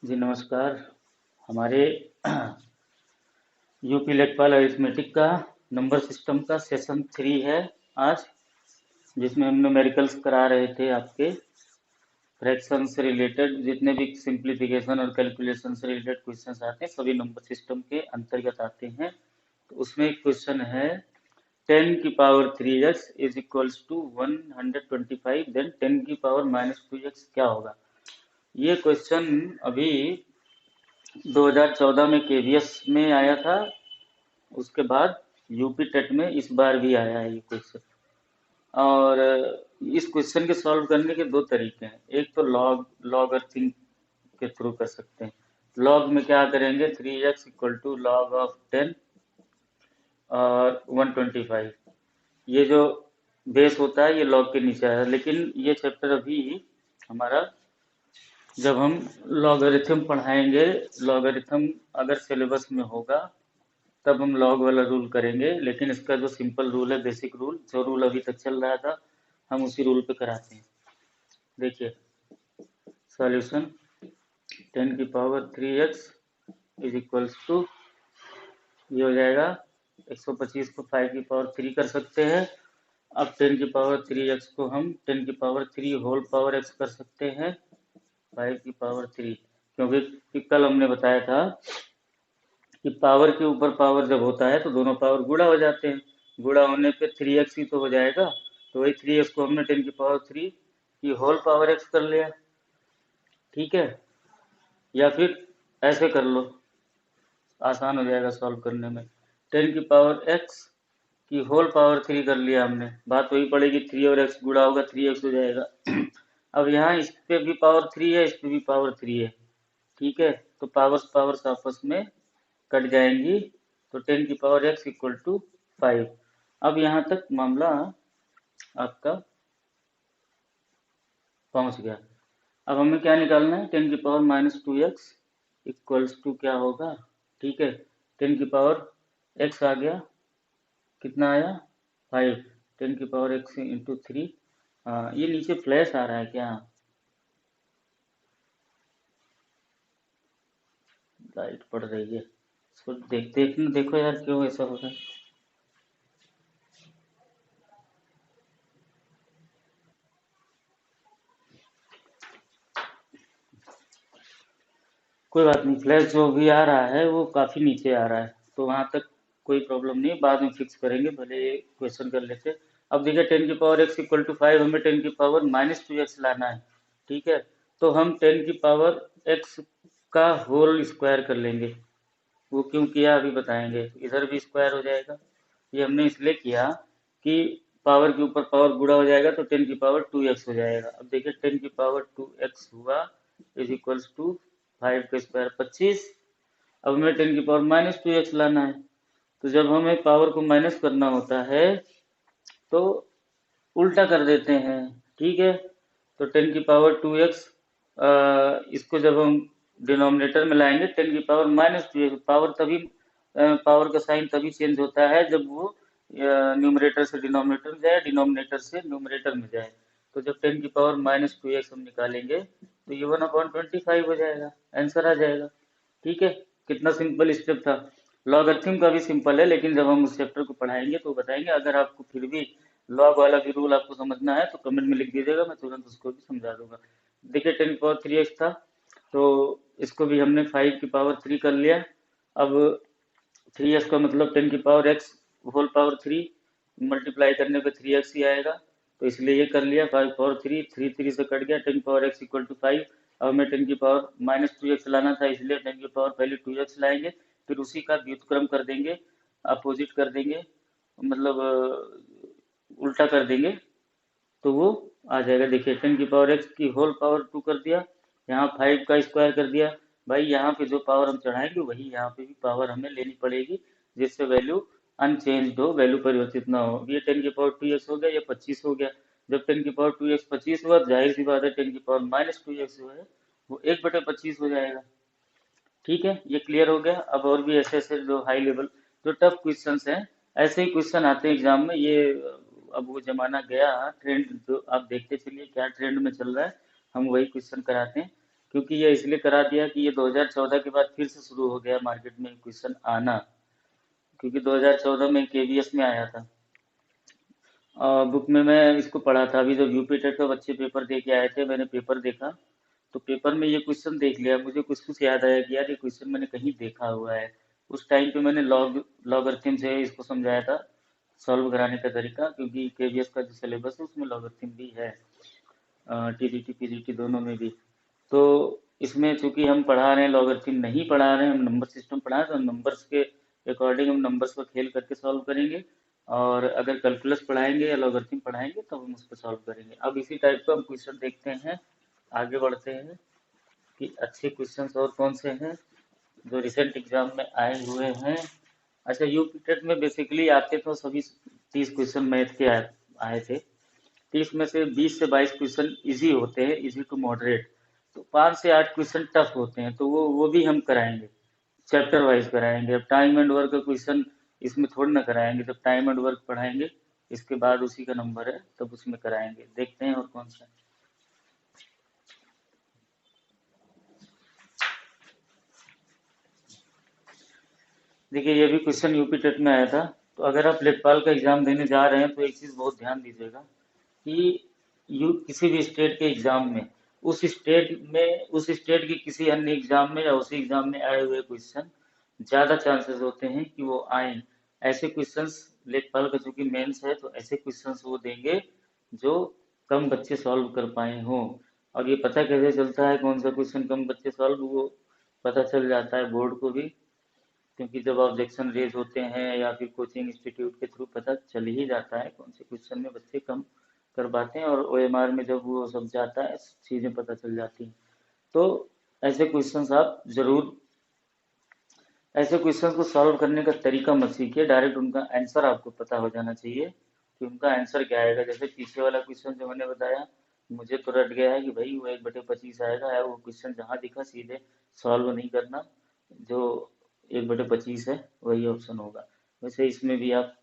जी नमस्कार। हमारे यूपी लेखपाल अरिथमेटिक का नंबर सिस्टम का सेशन 3 है आज, जिसमें हम न्यूमेरिकल्स करा रहे थे। आपके फ्रैक्शन से रिलेटेड जितने भी सिंप्लीफिकेशन और कैलकुलेशन से रिलेटेड क्वेश्चंस आते हैं सभी नंबर सिस्टम के अंतर्गत आते हैं। तो उसमें एक क्वेश्चन है 10⁻³ इज इक्वल्स टू 125, देन 10⁻⁻² क्या होगा। ये क्वेश्चन अभी 2014 में केवीएस में आया था। उसके बाद यूपी टेट में इस बार भी आया है ये क्वेश्चन। और इस क्वेश्चन के सॉल्व करने के दो तरीके हैं। एक तो लॉगरिथम के थ्रू कर सकते हैं। लॉग में क्या करेंगे, 3x equal to log of 10 और 125। ये जो बेस होता है ये लॉग के नीचे आया, लेकिन ये चैप्टर अभी हमारा जब हम लॉगरिथम पढ़ाएंगे, लॉगरिथम अगर सिलेबस में होगा तब हम लॉग वाला रूल करेंगे। लेकिन इसका जो सिंपल रूल है, बेसिक रूल, जो रूल अभी तक चल रहा था, हम उसी रूल पे कराते हैं। देखिए सॉल्यूशन 10⁻³ इज इक्वल्स टू, ये हो जाएगा 125 को 5⁻³ कर सकते हैं। अब 10⁻³ को हम 10⁻³ होल पावर x कर सकते हैं 5⁻³, क्योंकि कल हमने बताया था कि पावर के ऊपर पावर जब होता है तो दोनों पावर गुणा हो जाते हैं। गुणा होने पे 3x ही तो हो जाएगा, तो वही 3x को हमने 10⁻³ की होल पावर x कर लिया। ठीक है, या फिर ऐसे कर लो, आसान हो जाएगा सॉल्व करने में। 10⁻x की होल पावर 3 कर लिया हमने, बात वही पड़ेगी, 3 और x गुणा होगा 3x हो जाएगा। अब यहाँ इस पे भी पावर 3 है, इस पे भी पावर 3 है। ठीक है, तो पावर्स पावर्स आपस में कट जाएंगी, तो 10⁻x इक्वल टू 5। अब यहाँ तक मामला आपका पहुंच गया। अब हमें क्या निकालना है, 10⁻⁻² इक्वल्स टू क्या होगा। ठीक है, 10⁻x आ गया, कितना आया 5, 10⁻x इंटू 3। ये नीचे फ्लैश आ रहा है क्या, लाइट पड़ रही है, इसको देखो यार क्यों ऐसा हो रहा है। कोई बात नहीं, फ्लैश जो भी आ रहा है वो काफ़ी नीचे आ रहा है, तो वहाँ तक कोई प्रॉब्लम नहीं, बाद में फिक्स करेंगे, पहले ये क्वेश्चन कर लेते। अब देखिए 10⁻x इक्वल टू 5, हमें 10⁻⁻² लाना है। ठीक है, तो हम 10⁻x का होल स्क्वायर कर लेंगे। वो क्यों किया अभी बताएंगे, इधर भी स्क्वायर हो जाएगा। ये हमने इसलिए किया कि पावर के ऊपर पावर गुणा हो जाएगा तो 10⁻2x हो जाएगा। अब देखिए 10⁻2x हुआ इज इक्वल्स टू 5 का स्क्वायर 25। अब हमें 10⁻⁻² लाना है, तो जब हमें पावर को माइनस करना होता है तो उल्टा कर देते हैं। ठीक है, तो 10⁻2x, इसको जब हम डिनोमिनेटर में लाएंगे 10⁻⁻², पावर तभी पावर का साइन तभी चेंज होता है जब वो न्यूमरेटर से डिनोमिनेटर में जाए, डिनोमिनेटर से न्यूमरेटर में जाए। तो जब 10⁻⁻² हम निकालेंगे तो ये 1/25 हो जाएगा, आंसर आ जाएगा। ठीक है, कितना सिंपल स्टेप था। लॉगरिथम का भी सिंपल है, लेकिन जब हम उस चैप्टर को पढ़ाएंगे तो बताएंगे। अगर आपको फिर भी लॉग वाला भी रूल आपको समझना है तो कमेंट में लिख दीजिएगा, मैं तुरंत उसको भी समझा दूंगा। देखिए 10⁻3x था, तो इसको भी हमने 5⁻³ कर लिया। अब 3x का मतलब 10⁻x होल पावर 3 मल्टीप्लाई करने पे 3x ही आएगा, तो इसलिए ये कर लिया। 5/3, 3 से कट गया, 10⁻x इक्वल टू 5। अब हमें 10⁻⁻² लाना था, इसलिए 10 पहले 2x लाएंगे, फिर उसी का व्युत्क्रम कर देंगे, अपोजिट कर देंगे, मतलब उल्टा कर देंगे, तो वो आ जाएगा। देखिए 10⁻x की होल पावर 2 कर दिया, यहाँ 5 का स्क्वायर कर दिया। भाई यहाँ पे जो पावर हम चढ़ाएंगे वही यहाँ पे भी पावर हमें लेनी पड़ेगी, जिससे वैल्यू अनचेंज हो, वैल्यू परिवर्तित ना हो। ये 10⁻2x हो गया, ये 25 हो गया। जब 10⁻2x 25 हुआ, जाहिर सी बात है 10⁻⁻² जो है वो 1/25 हो जाएगा। ठीक है, ये क्लियर हो गया। अब और भी ऐसे ऐसे जो हाई लेवल जो टफ क्वेश्चन हैं, ऐसे ही क्वेश्चन आते हैं एग्जाम में। ये अब वो जमाना गया, ट्रेंड जो आप देखते चलिए क्या ट्रेंड में चल रहा है, हम वही क्वेश्चन कराते हैं क्योंकि ये इसलिए करा दिया कि ये 2014 के बाद फिर से शुरू हो गया मार्केट में क्वेश्चन आना, क्योंकि 2014 में केवीएस में आया था। बुक में मैं इसको पढ़ा था। अभी जब यूपी टेट का बच्चे पेपर दे के आए थे, मैंने पेपर देखा तो पेपर में ये क्वेश्चन देख लिया। मुझे कुछ कुछ याद आया कि यार ये क्वेश्चन मैंने कहीं देखा हुआ है। उस टाइम पे मैंने लॉगरिथम से इसको समझाया था, सॉल्व कराने का तरीका, क्योंकि केवीएस का जो सिलेबस है उसमें लॉगरिथम भी है, टीडीटी पीजीटी दोनों में भी। तो इसमें चूंकि हम पढ़ा रहे हैं लॉगरिथम नहीं पढ़ा रहे हैं, हम नंबर सिस्टम पढ़ा रहे हैं, तो नंबर्स के अकॉर्डिंग हम नंबर्स को खेल करके सॉल्व करेंगे। और अगर कैलकुलस पढ़ाएंगे या लॉगरिथम पढ़ाएंगे तो हम उस पर सॉल्व करेंगे। अब इसी टाइप का हम क्वेश्चन देखते हैं, आगे बढ़ते हैं कि अच्छे क्वेश्चंस और कौन से हैं जो रिसेंट एग्जाम में आए हुए हैं। अच्छा, यूपी टेट में बेसिकली आते तो सभी 30 क्वेश्चन मैथ के आए थे। 30 में से 20 से 22 क्वेश्चन इजी होते हैं, इजी टू मॉडरेट। तो 5 से 8 क्वेश्चन टफ होते हैं, तो वो भी हम कराएंगे, चैप्टर वाइज कराएंगे। अब टाइम एंड वर्क का क्वेश्चन इसमें थोड़ी ना कराएंगे, जब टाइम एंड वर्क पढ़ाएंगे इसके बाद उसी का नंबर है तब उसमें कराएंगे। देखते हैं और कौन सा। देखिए, ये भी क्वेश्चन यूपी टेट में आया था। तो अगर आप लेखपाल का एग्जाम देने जा रहे हैं तो एक चीज बहुत ध्यान दीजिएगा कि यू किसी भी स्टेट के एग्जाम में उस स्टेट के किसी अन्य एग्जाम में या उसी एग्जाम में आए हुए क्वेश्चन ज्यादा चांसेस होते हैं कि वो आए। ऐसे क्वेश्चंस लेखपाल का चूंकि मेंस है, तो ऐसे क्वेश्चंस वो देंगे जो कम बच्चे सॉल्व कर पाए हों। और ये पता कैसे चलता है कौन सा क्वेश्चन कम बच्चे सॉल्व, वो पता चल जाता है बोर्ड को भी, क्योंकि जब ऑब्जेक्शन रेज होते हैं या फिर कोचिंग इंस्टीट्यूट के थ्रू पता चल ही जाता है कौन से क्वेश्चन में बच्चे कम कर पाते हैं, और ओएमआर में जब वो सब जाता है चीजें पता चल जाती हैं। तो ऐसे क्वेश्चंस आप जरूर ऐसे क्वेश्चन को सॉल्व करने का तरीका मत सीखिए, डायरेक्ट उनका आंसर आपको पता हो जाना चाहिए कि उनका आंसर क्या आएगा। जैसे पीछे वाला क्वेश्चन जो मैंने बताया, मुझे तो रट गया है कि भाई वो 1/25 आएगा, या वो क्वेश्चन जहाँ दिखा सीधे सॉल्व नहीं करना, जो 1/25 है वही ऑप्शन होगा। वैसे इसमें भी आप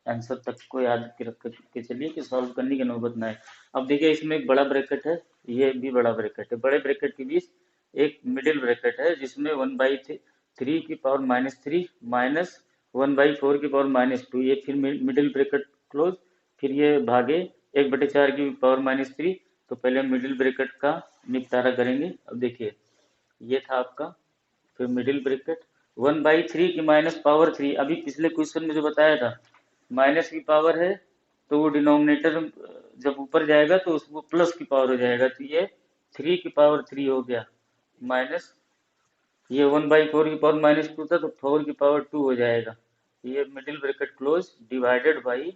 आंसर तक को याद के रख के चलिए कि सॉल्व करने की नौबत ना आए। अब देखिए, इसमें एक बड़ा ब्रैकेट है, ये भी बड़ा ब्रैकेट है। बड़े ब्रैकेट के बीच एक मिडिल ब्रैकेट है जिसमें 1/3 की पावर -3 माइनस 1/4 की पावर -2, ये फिर मिडिल ब्रैकेट क्लोज, फिर ये भागे 1/4 की पावर -3। तो पहले हम मिडिल ब्रैकेट का निपटारा करेंगे। अब देखिए, ये था आपका, फिर मिडिल ब्रैकेट 1/3 की -3। अभी पिछले क्वेश्चन में जो बताया था, माइनस की पावर है तो वो डिनोमिनेटर जब ऊपर जाएगा तो उसको प्लस की पावर हो जाएगा, तो ये 3 की पावर 3 हो गया, माइनस ये 1/4 की पावर -2 था तो 4 की पावर 2 हो जाएगा। ये middle bracket close divided by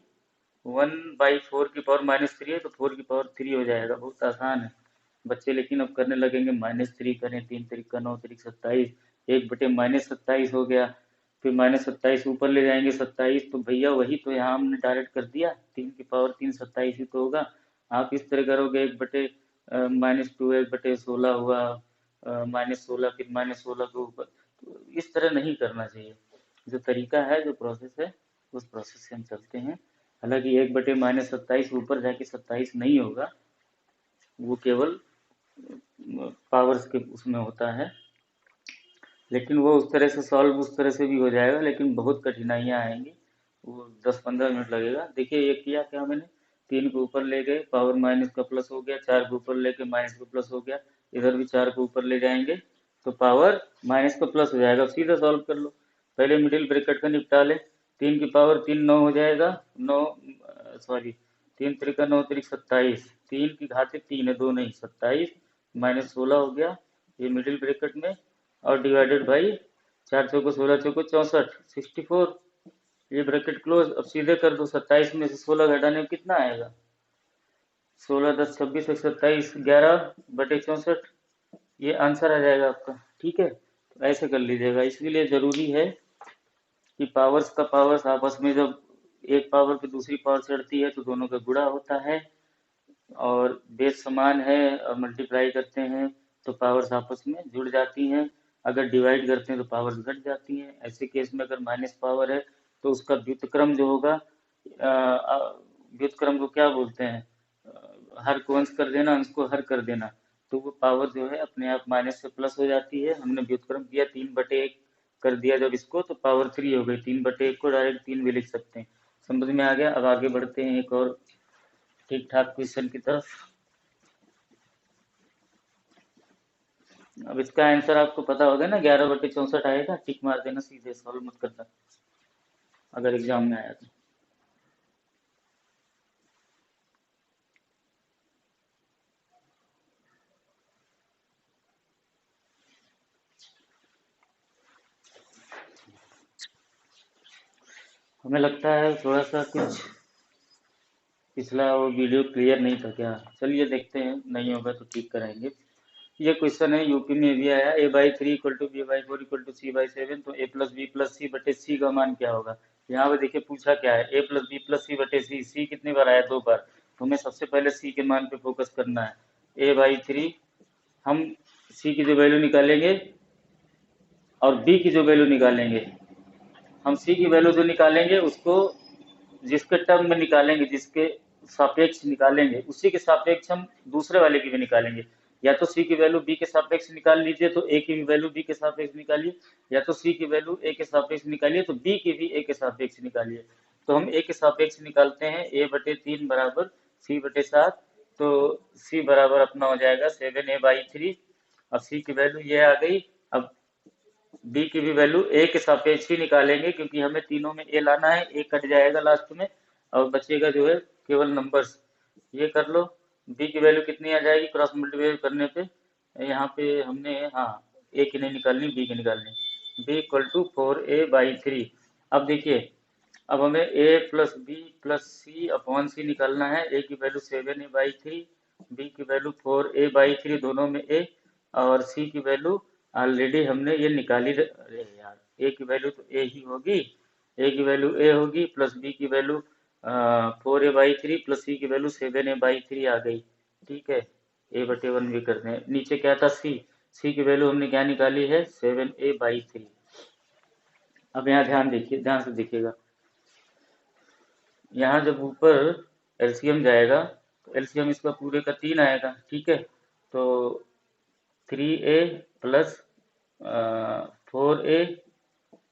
1/4 की पावर -3 है तो 4 की पावर 3 हो जाएगा। बहुत आसान है बच्चे, लेकिन अब करने लगेंगे -3 करें, 3 3 9 3 27, 1/-27 हो गया, फिर -27 ऊपर ले जाएंगे 27, तो भैया वही तो यहाँ हमने डायरेक्ट कर दिया, 3 की पावर 3 27 ही तो होगा। आप इस तरह करोगे 1/-2 1/16 हुआ, -16 फिर -16 के ऊपर, तो इस तरह नहीं करना चाहिए। जो तरीका है, जो प्रोसेस है, उस प्रोसेस से हम चलते हैं। हालांकि 1/-27 ऊपर जाके 27 नहीं होगा, वो केवल पावर्स के उसमें होता है, लेकिन वो उस तरह से सॉल्व उस तरह से भी हो जाएगा, लेकिन बहुत कठिनाइयाँ आएंगी, वो 10-15 मिनट लगेगा। देखिए, ये किया क्या मैंने, 3 को ऊपर ले गए, पावर माइनस का प्लस हो गया, 4 को ऊपर लेके माइनस का प्लस हो गया, इधर भी 4 को ऊपर ले जाएंगे तो पावर माइनस का प्लस हो जाएगा। सीधा सॉल्व कर लो, पहले मिडिल ब्रैकेट का निपटा ले। 3 की पावर 3 9 हो जाएगा, 9 सॉरी 3 3 9 3 27, 3 की घात 3 है, 2 नहीं 27, -16 हो गया ये मिडिल ब्रैकेट में, और डिवाइडेड बाई 4 चौको 16 चौको 64, 64, ये ब्रैकेट क्लोज। अब सीधे कर दो, 27 में से 16 घटाने में कितना आएगा, 16 10 26 1 27, 11/64, ये आंसर आ जाएगा आपका। ठीक है, तो ऐसे कर लीजिएगा। इसके लिए जरूरी है कि पावर्स का पावर्स आपस में जब एक पावर पे दूसरी पावर चढ़ती है तो दोनों का गुणा होता है, और बेस समान है और मल्टीप्लाई करते हैं तो पावर्स आपस में जुड़ जाती हैं। अगर डिवाइड करते हैं तो पावर्स घट जाती हैं। ऐसे केस में अगर माइनस पावर है तो उसका व्युत्क्रम जो होगा, व्युत्क्रम को क्या बोलते हैं, हर को अंश कर देना, अंश को हर कर देना, तो वो पावर जो है अपने आप माइनस से प्लस हो जाती है। हमने व्युत्क्रम किया 3/1 कर दिया जब इसको, तो पावर 3 हो गई। 3/1 को डायरेक्ट 3 भी लिख सकते हैं। समझ में आ गया। अब आगे बढ़ते हैं एक और ठीक ठाक क्वेश्चन की तरफ। अब इसका आंसर आपको पता होगा ना, 11/64 आएगा। टिक मार देना, सीधे सॉल्व मत करना अगर एग्जाम में आया तो। हमें लगता है थोड़ा सा कुछ पिछला वो वीडियो क्लियर नहीं था क्या। चलिए देखते हैं, नहीं होगा तो ठीक कराएंगे। ये क्वेश्चन है, यूपी में भी आया। a/3 = b/4 = c/7, तो a + b + c बटे c का मान क्या होगा। यहाँ पे देखिए पूछा क्या है, a + b + c बटे c। c कितनी बार आया, 2 बार। तो हमें सबसे पहले c के मान पे फोकस करना है। a/3 हम c की जो वैल्यू निकालेंगे और b की जो वैल्यू निकालेंगे, हम c की वैल्यू जो निकालेंगे उसको जिसके टर्म में निकालेंगे, जिसके सापेक्ष निकालेंगे, उसी के सापेक्ष हम दूसरे वाले की भी निकालेंगे। या तो c की वैल्यू b के सापेक्ष निकाल लीजिए तो a की भी वैल्यू b के सापेक्ष निकालिए, या तो c की वैल्यू a के सापेक्ष निकालिए तो b की भी a के सापेक्ष निकालिए। तो हम a के सापेक्ष निकालते हैं, a/3 बराबर c/7। तो c बराबर अपना हो जाएगा 7a/3। अब c की वैल्यू ये आ गई। अब बी की भी वैल्यू ए के सापेक्ष ही निकालेंगे, क्योंकि हमें तीनों में ए लाना है। ए कट जाएगा लास्ट में और बचेगा जो है केवल नंबर्स। ये कर लो। बी की वैल्यू कितनी आ जाएगी क्रॉस मल्टीप्लाई करने पे। यहाँ पे हमने, हाँ, ए की नहीं निकालनी, बी की निकालनी। B = 4a/3। अब देखिए, अब हमें a + b + c/c निकालना है। a की वैल्यू 7a/3, b की वैल्यू 4a/3, दोनों में a, और c की वैल्यू ऑलरेडी हमने ये निकाली। अरे यार, a की वैल्यू तो a ही होगी। a की वैल्यू a होगी, प्लस b की वैल्यू 4a/3 प्लस c की वैल्यू 7a/3 आ गई। ठीक है, a/1 भी करते हैं। नीचे क्या था, c की वैल्यू हमने क्या निकाली है, 7a/3। अब यहाँ ध्यान देखिए, ध्यान से देखिएगा। यहाँ जब ऊपर एलसीएम जाएगा तो एलसीएम इसका पूरे का 3 आएगा। ठीक है, तो 3a + 4a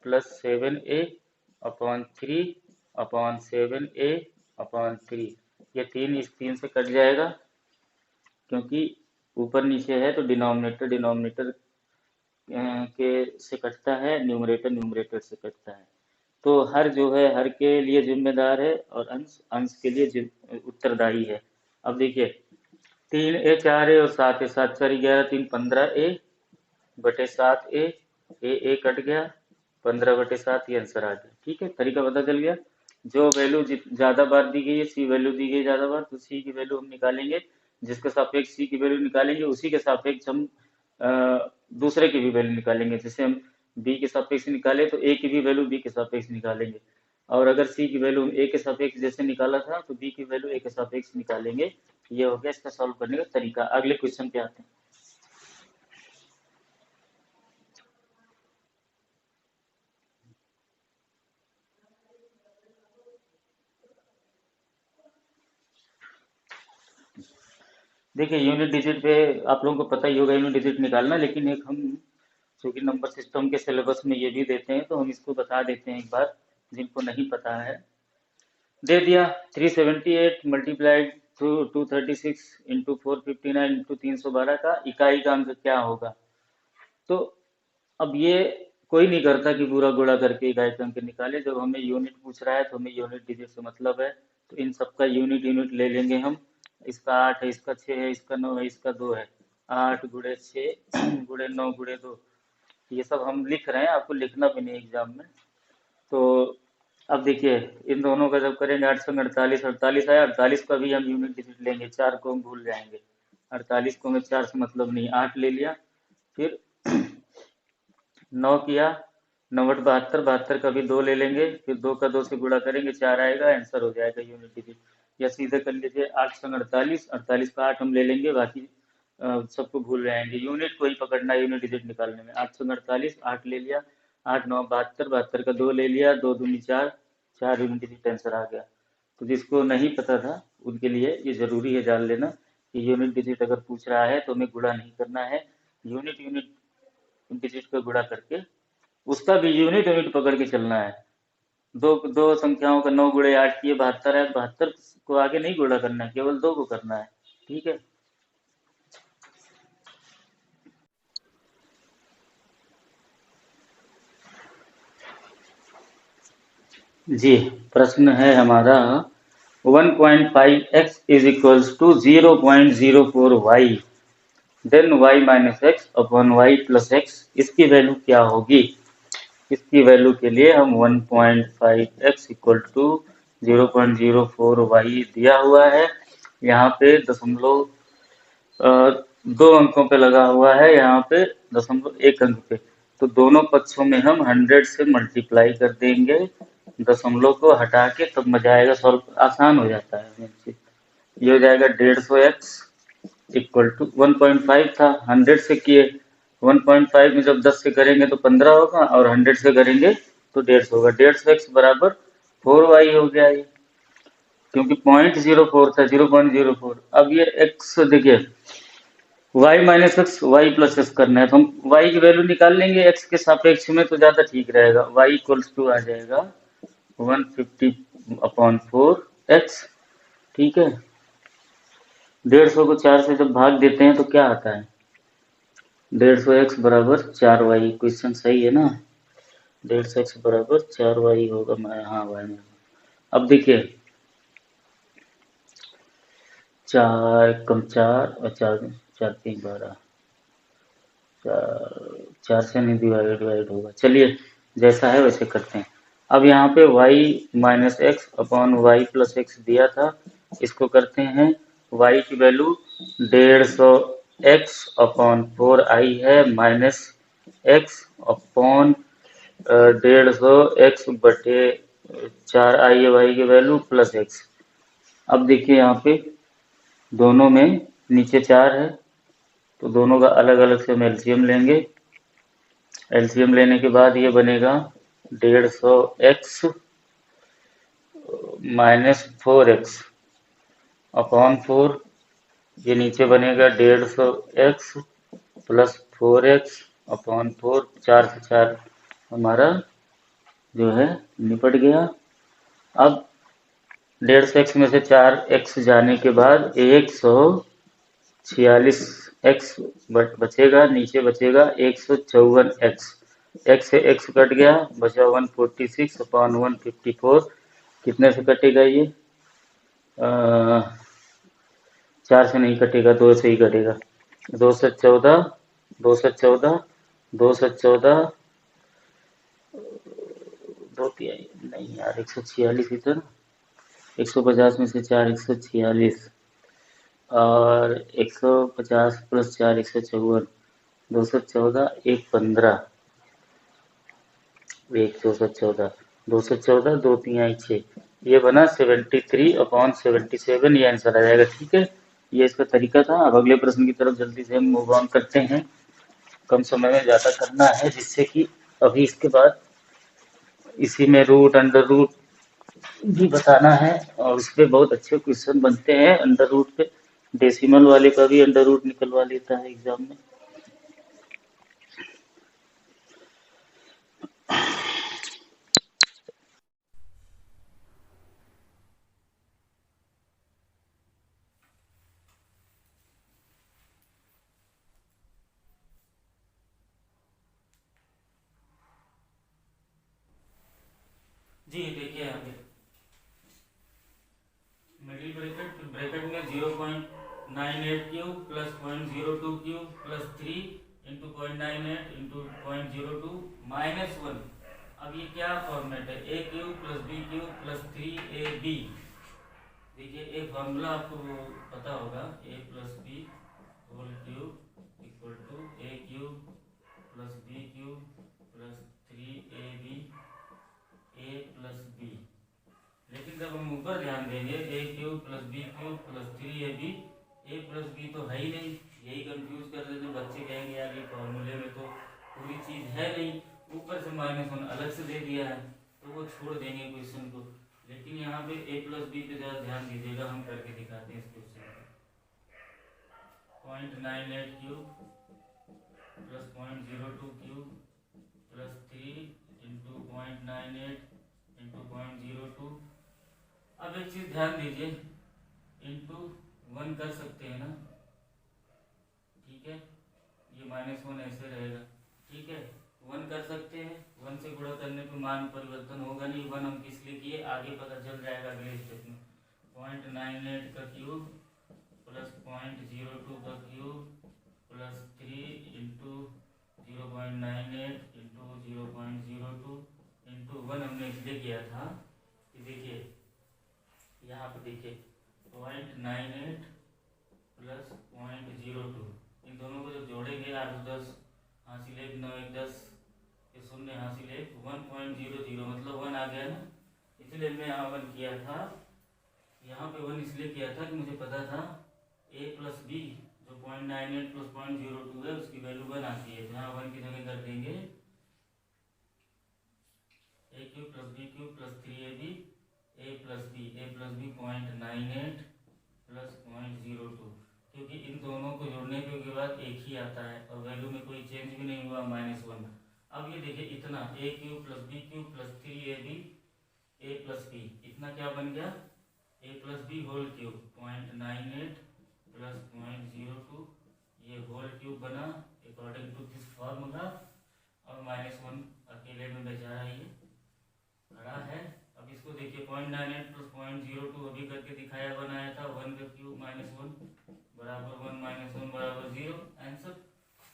+ 7a/3/7a/3। ये 3 इस 3 से कट जाएगा, क्योंकि ऊपर नीचे है तो डिनोमिनेटर डिनोमिनेटर के से कटता है, न्यूमरेटर न्यूमरेटर से कटता है। तो हर जो है हर के लिए जिम्मेदार है और अंश अंश के लिए उत्तरदायी है। अब देखिए, 3a 4a और 7a, 7 4 11, 3 15a/7a, ए कट गया, 15/7 ये आंसर आ गया। ठीक है, तरीका पता चल गया। जो वैल्यू ज्यादा बार दी गई है, सी वैल्यू दी गई ज्यादा बार, तो सी की वैल्यू हम निकालेंगे। जिसके सापेक्ष सी की वैल्यू निकालेंगे उसी के सापेक्ष हम दूसरे की भी वैल्यू निकालेंगे। जैसे हम बी के सापेक्ष निकाले तो ए की भी वैल्यू बी के सापेक्ष निकालेंगे, और अगर सी की वैल्यू ए के सापेक्ष जैसे निकाला था तो बी की वैल्यू ए के सापेक्ष निकालेंगे। ये हो गया इसका सॉल्व करने का तरीका। अगले क्वेश्चन पे आते हैं। देखिए, यूनिट डिजिट पे आप लोगों को पता ही होगा यूनिट डिजिट निकालना, लेकिन एक हम चूंकि नंबर सिस्टम के सिलेबस में ये भी देते हैं तो हम इसको बता देते हैं एक बार, जिनको नहीं पता है। दे दिया 378 मल्टीप्लाइड थ्रू 236 इंटू 459 इंटू 312 का इकाई का अंक क्या होगा। तो अब ये कोई नहीं करता कि पूरा गुणा करके इकाई का अंक निकाले। जब हमें यूनिट पूछ रहा है तो हमें यूनिट डिजिट से मतलब है, तो इन सबका यूनिट यूनिट ले लेंगे हम। इसका 8 है, इसका 6 है, इसका 9 है, इसका 2 है। 8 × 6 × 9 × 2, ये सब हम लिख रहे हैं, आपको लिखना भी नहीं एग्जाम में। तो अब देखिए, इन दोनों का जब करेंगे 8 संग 48, 48 आया। 48 का भी हम यूनिट डिजिट लेंगे, 4 को हम भूल जाएंगे। 48 को हमें 4 से मतलब नहीं, 8 ले लिया। फिर 9 किया, 9 × 72, 72 का भी 2 ले लेंगे। फिर 2 का 2 से गुणा करेंगे, 4 आएगा, आंसर हो जाएगा यूनिट डिजिट। या सीधे कर लीजिए 8 संग 48, 48 का 8 हम ले लेंगे, बाकी सबको भूल जाएंगे। यूनिट को ही पकड़ना है यूनिट डिजिट निकालने में। 8 संग 48, 8 ले लिया, 8 9 72, 72 का 2 ले लिया, 2 दूनी 4, 4 यूनिट डिजिट आंसर आ गया। तो जिसको नहीं पता था उनके लिए ये जरूरी है जान लेना कि यूनिट डिजिट अगर पूछ रहा है तो हमें गुणा नहीं करना है, यूनिट यूनिट डिजिट का गुणा करके उसका भी यूनिट यूनिट पकड़ के चलना है। दो दो संख्याओं का 9 × 8 किए 72 है, 72 को आगे नहीं गुणा करना है, केवल 2 को करना है। ठीक है जी। प्रश्न है हमारा 1.5x is equals to 0.04y, then y minus x upon y plus x, इसकी वैल्यू क्या होगी। इसकी वैल्यू के लिए हम 1.5x इक्वल टू 0.04y दिया हुआ है, यहाँ पे दशमलव 2 अंकों पे लगा हुआ है, यहाँ पे 1 अंक पे, तो दोनों पक्षों में हम 100 से मल्टीप्लाई कर देंगे, दशमलव को हटा के, तब मजा आएगा, सॉल्व आसान हो जाता है। ये हो जाएगा 150x इक्वल टू 1.5 था, 100 से किए, 1.5 में जब 10 से करेंगे तो 15 होगा, और 100 से करेंगे तो 150 होगा। 150x बराबर 4y हो गया ये, क्योंकि 0.04 था, 0.04। अब ये x देखिए, y minus x y plus x करना है, तो हम y की वैल्यू निकाल लेंगे x के सापेक्ष में, तो ज्यादा ठीक रहेगा। y इक्वल्स टू आ जाएगा 150/4x। ठीक है, 150 को 4 से जब भाग देते हैं तो क्या आता है, 150x बराबर 4y। क्वेश्चन सही है ना, 150x बराबर 4y होगा। मैं हाँ y में, अब देखिए 4 कम 4 और 4 4 3 12, 4 से नहीं डिवाइड होगा। चलिए जैसा है वैसे करते हैं। अब यहाँ पे y minus x upon y plus x दिया था, इसको करते हैं, y की वैल्यू 150x अपॉन 4i है, माइनस एक्स अपॉन 150x बटे 4i है y की वैल्यू, प्लस एक्स। अब देखिए यहाँ पे दोनों में नीचे 4 है, तो दोनों का अलग अलग से हम एलसीएम लेंगे। एलसीएम लेने के बाद ये बनेगा 150x माइनस 4x अपॉन 4, ये नीचे बनेगा 150x प्लस 4x अपॉन 4, 4 से 4 हमारा जो है निपट गया। अब 150x में से 4x जाने के बाद 146x बचेगा, नीचे बचेगा 154x, x से x कट गया, बचा 146 अपॉन 154। कितने से कटेगा ये, 4 से नहीं कटेगा, 2 से ही कटेगा। 2 से 14, 2 से 14, 2 से 14, 2 नहीं यार, 146 ही था ना, 150 में से 4 146, और 150 प्लस 4 154, 214 1 15, 1 214, 214 2 3 6, ये बना 73/77, ये आंसर आ जाएगा। ठीक है, ये इसका तरीका था। अब अगले प्रश्न की तरफ जल्दी से हम मूव ऑन करते हैं, कम समय में ज़्यादा करना है, जिससे कि अभी इसके बाद इसी में रूट अंडर रूट भी बताना है, और उस पर बहुत अच्छे क्वेश्चन बनते हैं। अंडर रूट पे डेसिमल वाले का भी अंडर रूट निकलवा लेता है एग्जाम में। जी देखिए यहाँ पे मिडिल ब्रैकेट, ब्रैकेट में 0.98 cube plus 0.02 cube plus 3 into 0.98 into 0.02 minus 1। अब ये क्या फॉर्मेट है, A cube plus B cube plus 3ab। देखिए एक फॉर्मूला आपको पता होगा, A plus B whole cube equal to A cube plus B cube plus 3ab A plus B. लेकिन जब हम ऊपर ध्यान देंगे, A cube plus B cube plus 3ab, A plus B तो है ही नहीं, यही कंफ्यूज कर देते बच्चे, कहेंगे यार ये फॉर्मूले में तो पूरी चीज़ है नहीं, ऊपर से -1 अलग से दे दिया है, तो वो छोड़ देंगे क्वेश्चन को। लेकिन यहाँ पे ए प्लस बी पे ज़्यादा ध्यान दीजिएगा, हम करके दिखाते हैं इस क्वेश्चन को। 0.98 cube plus 0.02 cube plus 3 into 0.98 into 0.02। अब एक चीज़ ध्यान दीजिए, इंटू 1 कर सकते हैं ना, ठीक है, ये -1 ऐसे रहेगा, ठीक है, 1 कर सकते हैं, 1 से गुणा करने पे मान परिवर्तन होगा नहीं, 1 हम किस लिए किए आगे पता चल जाएगा अगले स्टेप में। 0.98 का क्यूब प्लस 0.02 का cube plus 3 into 0.98 into 0.02 into 1 हमने इसलिए किया था कि देखिए यहाँ पे देखिए 0.98 प्लस 0.02, इन दोनों को जब जोड़ेंगे 8 10 हासिल 1 9 1 10 के 0 हासिल 1 1.00 मतलब 1 आ गया ना, इसलिए मैं यहाँ 1 किया था। यहाँ पे 1 इसलिए किया था कि मुझे पता था a प्लस बी जो 0.98 प्लस 0.02 है उसकी वैल्यू 1 आती है, तो यहाँ 1 की जगह कर देंगे a cube plus b cube plus 3ab a plus b 0.98 plus 0.02, क्योंकि इन दोनों को जोड़ने के बाद एक ही आता है और वैल्यू में कोई चेंज भी नहीं हुआ -1। अब ये देखिए इतना a cube plus b cube plus 3ab a plus b, इतना क्या बन गया a plus B whole cube 0.98 plus 0.02, ये होल क्यूब बना अकॉर्डिंग टू दिस फॉर्मूला, और -1 अकेले में बेचारा ये खड़ा है। अब इसको देखिए 0.98 प्लस 0.02 अभी करके दिखाया बनाया था, 1 का क्यूब -1 बराबर 1 -1 बराबर 0 आंसर,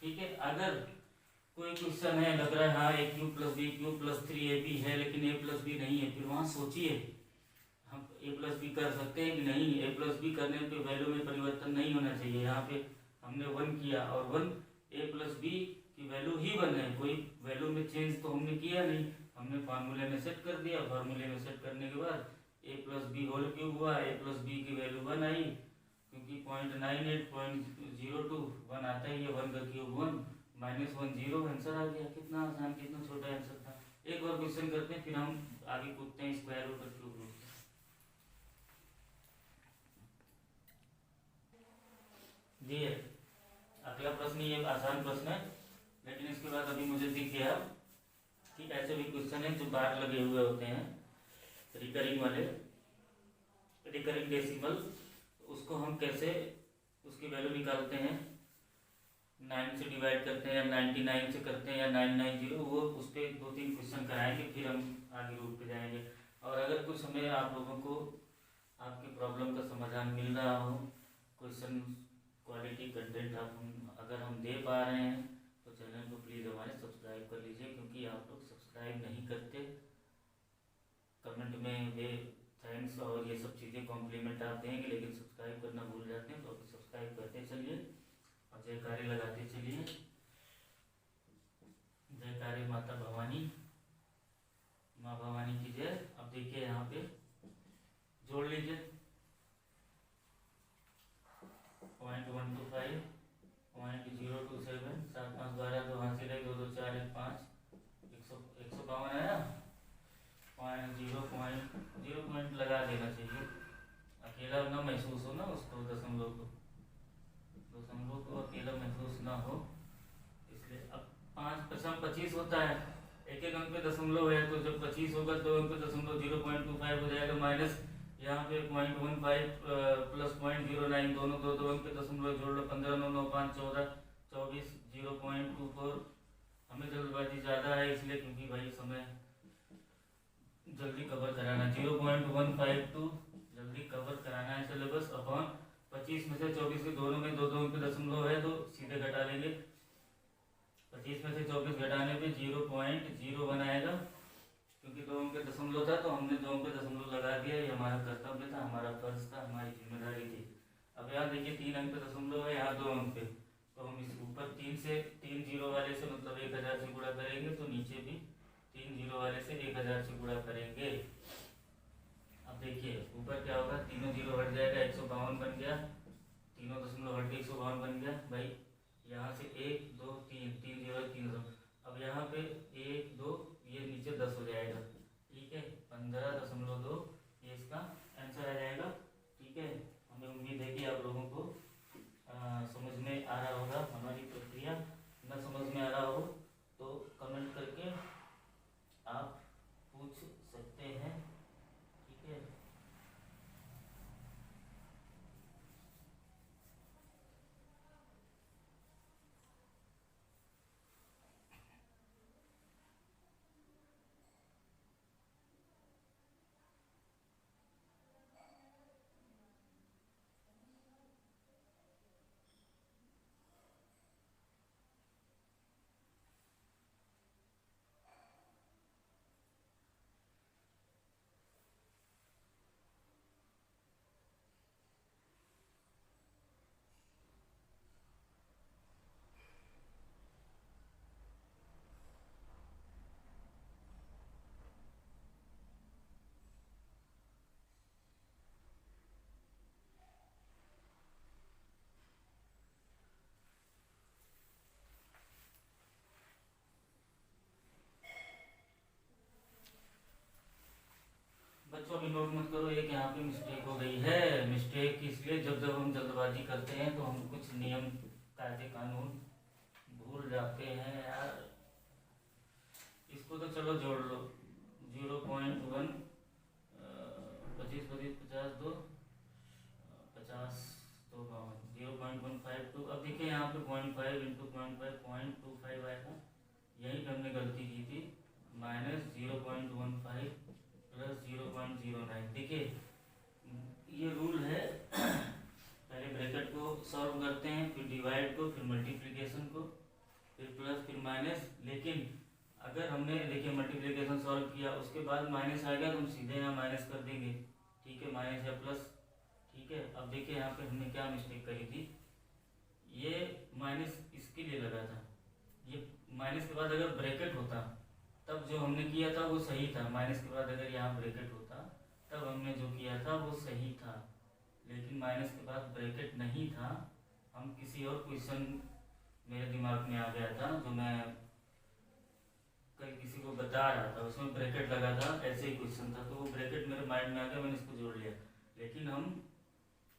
ठीक है। अगर कोई क्वेश्चन है लग रहा है हाँ a cube plus b cube plus 3ab है लेकिन a प्लस बी नहीं है, फिर वहाँ सोचिए हम a प्लस बी कर सकते हैं कि नहीं, a प्लस बी करने पे वैल्यू में परिवर्तन नहीं होना चाहिए। यहाँ पे हमने 1 किया और 1 a प्लस बी की वैल्यू ही 1 है, कोई वैल्यू में चेंज तो हमने किया नहीं, हमने फार्मूले में सेट कर दिया, फार्मूले में सेट करने के बाद a plus B whole cube हुआ, a प्लस बी की वैल्यू 1 आई, क्योंकि 0.98 0.02 1 आता ही है, 1 का क्यूब 1 -1 0 आंसर आ गया। कितना आसान, कितना छोटा आंसर था। एक और क्वेश्चन करते हैं फिर हम आगे कूदते हैं स्क्वायर रूट और क्यूब रूट। जी है, अगला प्रश्न ये आसान प्रश्न है, लेकिन इसके बाद अभी मुझे दिख गया कि ऐसे भी क्वेश्चन है जो बार लगे हुए होते हैं रिकरिंग वाले, रिकरिंग डेसिमल, उसको हम कैसे उसकी वैल्यू निकालते हैं, 9 से डिवाइड करते हैं या 99 से करते हैं या 990, वो उस पर 2-3 क्वेश्चन कराएंगे, फिर हम आगे रूट पे जाएंगे। और अगर कुछ हमें आप लोगों को आपकी प्रॉब्लम का समाधान मिल रहा हो, क्वेश्चन क्वालिटी कंटेंट अगर हम दे पा रहे हैं तो चैनल को प्लीज़ हमारे सब्सक्राइब कर लीजिए, क्योंकि आप लोग सब्सक्राइब नहीं करते, कमेंट में वे थैंक्स और ये सब चीज़ें कॉम्प्लीमेंट आप देंगे लेकिन सब्सक्राइब करना भूल जाते हैं, तो अभी सब्सक्राइब करते चलिए और जयकारे लगाते चलिए। जयकारे माता भवानी, माँ भवानी की जय। अब देखिए यहाँ पे जोड़ लीजिए 0.125 0.027 7 5 12 2 हासिल है 2 2 4 1 5 152 आया, 0 पॉइंट लगा देना चाहिए, अकेला ना महसूस हो ना उसको, दशमलव को अकेला महसूस ना हो, इसलिए। अब 5 5 25 होता है, एक एक अंक पे दशमलव है, तो जब 25 होगा तो अंक पे दशमलव 0.25 हो जाएगा, माइनस यहाँ पे 0.15 प्लस 0.09 दोनों दो अंक पे दशमलव जोड़ लो, 15 9 9 5 14 24 0.24। हमें जल्दबाजी ज़्यादा है इसलिए, क्योंकि भाई समय जल्दी कवर कराना, 0.152 जल्दी कवर कराना है सिलेबस, अपॉन 25 में से 24 के दोनों में दो अंक पे दशमलव है तो सीधे घटा लेंगे, 25 में से 24 घटाने पे 0.01 आएगा, क्योंकि 2 अंक पे दशमलव था तो हमने 2 अंक पे दशमलव लगा दिया, ये हमारा कर्तव्य था, हमारा फर्ज था, हमारी जिम्मेदारी थी। अब यहाँ देखिए 3 अंक पे दशमलव है, यहाँ 2 अंक पे, तो हम इस ऊपर 3 0 वाले से मतलब 1000 से गुणा करेंगे, तो नीचे भी 3 0 वाले से 1000 से गुणा करेंगे। अब देखिए ऊपर क्या होगा, तीनों 0 हट जाएगा, 152 बन गया, तीनों दशमलव हट के 152 बन गया भाई। यहाँ से 1 2 3 3 0 3 0, अब यहाँ पे 1 2 ये नीचे 10 हो जाएगा, ठीक है, 15.2 ये इसका आंसर आ जाएगा, ठीक है। हमें उम्मीद है कि आप लोगों को समझ में नोट मत करो, एक यहाँ पे मिस्टेक हो गई है। मिस्टेक इसलिए जब हम जल्दबाजी करते हैं तो हम कुछ नियम कायदे कानून भूल जाते हैं यार। इसको तो चलो जोड़ लो, 0.1 25 25 50 2 50 तो 0.152। अब देखिए यहाँ पे 0.5 इंटू 0.5 0.25 आएगा, यहीं पे हमने गलती की थी। Minus 0.15 plus 0.09। देखिए ये रूल है, पहले ब्रैकेट को सॉल्व करते हैं, फिर डिवाइड को, फिर मल्टीप्लिकेशन को, फिर प्लस, फिर माइनस। लेकिन अगर हमने देखिए मल्टीप्लिकेशन सॉल्व किया, उसके बाद माइनस आएगा तो हम सीधे यहाँ माइनस कर देंगे, ठीक है, माइनस या प्लस, ठीक है। अब देखिए यहाँ पे हमने क्या मिस्टेक करी थी, ये माइनस इसके लिए लगा था, ये माइनस के बाद अगर ब्रैकेट होता तब जो हमने किया था वो सही था। माइनस के बाद अगर यहाँ ब्रैकेट होता तब हमने जो किया था वो सही था, लेकिन माइनस के बाद ब्रैकेट नहीं था। हम किसी और क्वेश्चन मेरे दिमाग में आ गया था जो मैं कल किसी को बता रहा था, उसमें ब्रैकेट लगा था, ऐसे ही क्वेश्चन था, तो वो ब्रैकेट मेरे माइंड में आ गया, मैंने इसको जोड़ लिया। लेकिन हम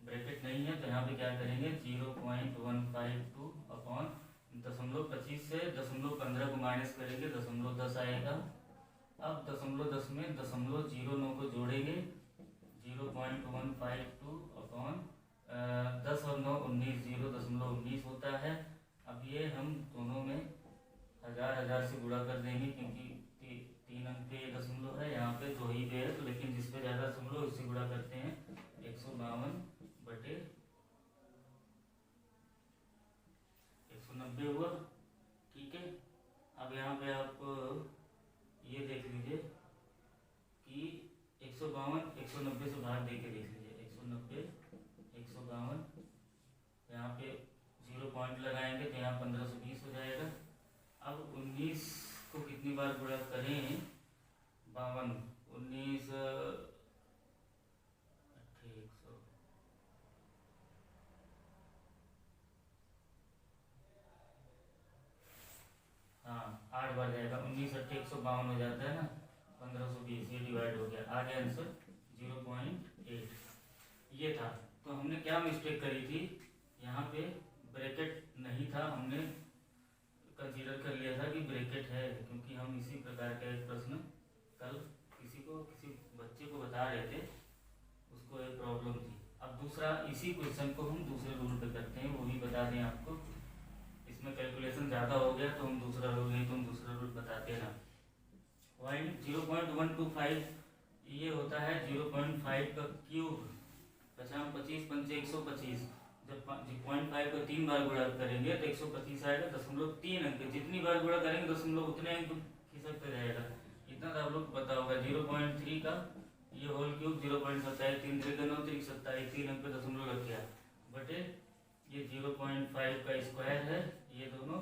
ब्रैकेट नहीं है तो यहाँ पे क्या करेंगे, 0.152 अपॉन 0.25 से 0.15 को माइनस करेंगे, 0.10 आएगा। अब 0.10 में 0.09 को जोड़ेंगे, 0.152 अपॉन 10 और 9 19, 0.19 होता है। अब ये हम दोनों में हजार से गुणा कर देंगे, क्योंकि 3 अंक पे दशमलव है, यहाँ पे 2 ही पे है, तो लेकिन जिस पे ज़्यादा दशमलव उससे गुणा करते हैं। 152 बटे 190 हुआ, ठीक है। अब यहाँ पे आप ये देख लीजिए कि 152 190 से भाग दे के देख लीजिए, 190 152, यहाँ पे 0 पॉइंट लगाएंगे तो यहाँ 1520 हो जाएगा। अब 19 को कितनी बार गुणा करें, 52 19 हाँ 8 बार जाएगा, 19 8 152 हो जाता है ना, 1520, ये डिवाइड हो गया, आ गया आंसर 0.8। ये था। तो हमने क्या मिस्टेक करी थी, यहाँ पे ब्रैकेट नहीं था, हमने कंसीडर कर लिया था कि ब्रैकेट है, क्योंकि हम इसी प्रकार का एक प्रश्न कल किसी बच्चे को बता रहे थे, उसको एक प्रॉब्लम थी। अब दूसरा इसी क्वेश्चन को हम दूसरे रूल पे करते हैं, वो भी बता दें आपको। इसमें कैलकुलेशन ज़्यादा हो गया तो हम दूसरा रूल, नहीं तो हम दूसरा रूल बताते ना। 0.125 ये होता है 0.5 का क्यूब, 50 25 पंचे 125। जब 0.5 को 3 बार गुणा करेंगे तो 125 आएगा, 0.3 अंक। जितनी बार गुणा करेंगे दशमलव उतने अंक खिसकते रहेगा। इतना तो आप लोग को पता होगा। 0.3 का ये होल क्यूब 0.27, 3 3 9 3 27, 3 अंक पे दशमलव लग गया, बटे ये 0.5 का स्क्वायर है, ये दोनों,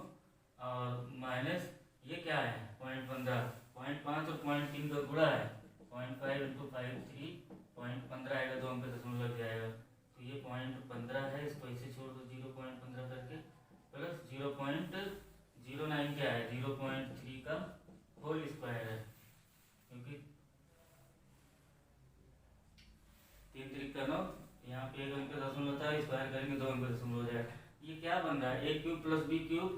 और माइनस ये क्या है 0.15, 0.5 और 0.3 का गुणा है, 0.5 इंटू 5 3, 0.15 आएगा, 2 अंक पे दशमलव लग जाएगा, तो ये 0.15 है, इसको ऐसे छोड़ दो 0.15 करके, प्लस 0.09 क्या है 0.3 का होल स्क्वायर है, क्योंकि 3 3 का 9, यहाँ पे 1 अंक का दशमलव था, स्क्वायर करेंगे 2 अंक का दशमलव हो जाएगा। ये क्या बन रहा है, a cube plus B cube,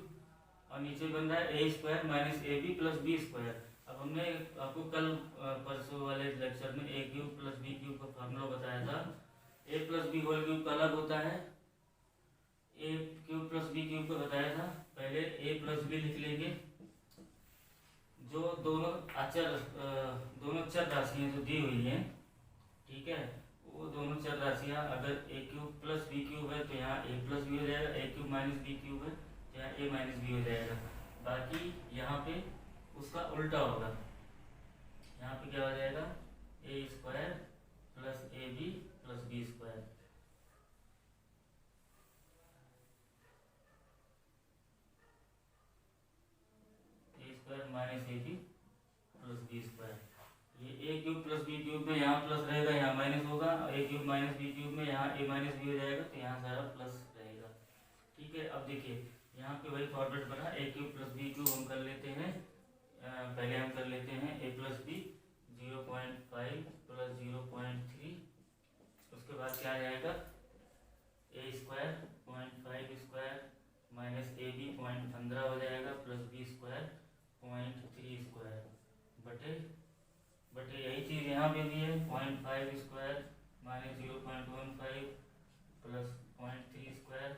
और नीचे बन रहा है A square minus A B plus B square. अब हमने आपको कल परसों वाले लेक्चर में A cube plus B cube का फार्मूला बताया था। A plus B whole cube का अलग होता है, A cube plus B cube का बताया था। पहले ए प्लस बी लिख लेंगे, जो दोनों चर राशियाँ जो दी हुई हैं, ठीक है, वो दोनों चर राशियाँ अगर ए क्यूब प्लस बी क्यूब है तो यहाँ ए प्लस बी हो जाएगा, ए क्यूब माइनस बी क्यूब है तो यहाँ ए माइनस बी हो जाएगा। बाकी यहाँ पे उसका उल्टा होगा, यहाँ पे क्या हो जाएगा A square plus A B plus B square. A square minus A B plus B square. ये A cube plus B cube में यहाँ प्लस रहेगा, यहाँ माइनस होगा, A cube minus B cube में यहाँ ए माइनस बी हो जाएगा, तो यहाँ सारा प्लस रहेगा, ठीक है। अब देखिए यहाँ पे वही फॉर्मेट बना, ए क्यूब प्लस बी क्यूब हम कर लेते हैं, पहले हम कर लेते हैं ए प्लस बी, 0.5 प्लस 0.3, उसके बाद क्या आ जाएगा A square 0.5 square minus A B 0.15 हो जाएगा प्लस बी स्क्वायर 0.3 स्क्वायर बटे यही चीज़ यहाँ पे भी है 0.5 स्क्वायर माइनस 0.15 प्लस 0.3 स्क्वायर,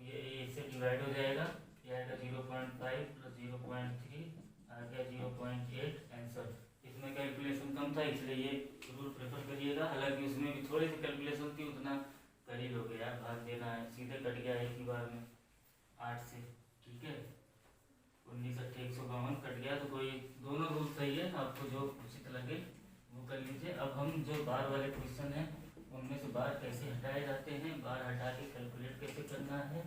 ये इससे डिवाइड हो जाएगा, ये आएगा 0.5 प्लस 0.3 आ गया 0.8 आंसर। इसमें कैलकुलेशन कम था इसलिए ये रूल प्रेफर करिएगा, हालांकि उसमें भी थोड़ी सी कैलकुलेशन थी, उतना कर ही लोगे यार, भाग देना है, सीधे कट गया एक ही बार में 8 से, ठीक है 19 8 152 कट गया, तो कोई दोनों रूल सही है, आपको जो उचित लगे वो कर लीजिए। अब हम जो बार वाले क्वेश्चन हैं उनमें से बार कैसे हटाए जाते हैं, बार हटा के कैलकुलेट कैसे करना है,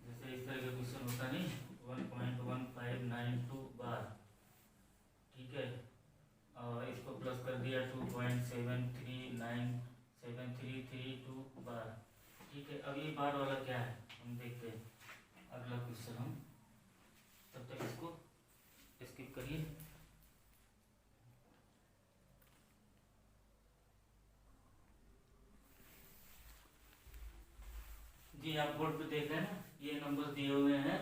जैसे इस तरह का क्वेश्चन होता नहीं 1.1592 बार, ठीक है, और इसको प्लस कर दिया 2.73973332 बार, ठीक है। अब ये बार वाला क्या है हम देखते हैं, अगला क्वेश्चन हम, तब तक इसको स्किप करिए। जी आप बोर्ड पे देख रहे हैं ना, ये नंबर दिए हुए हैं,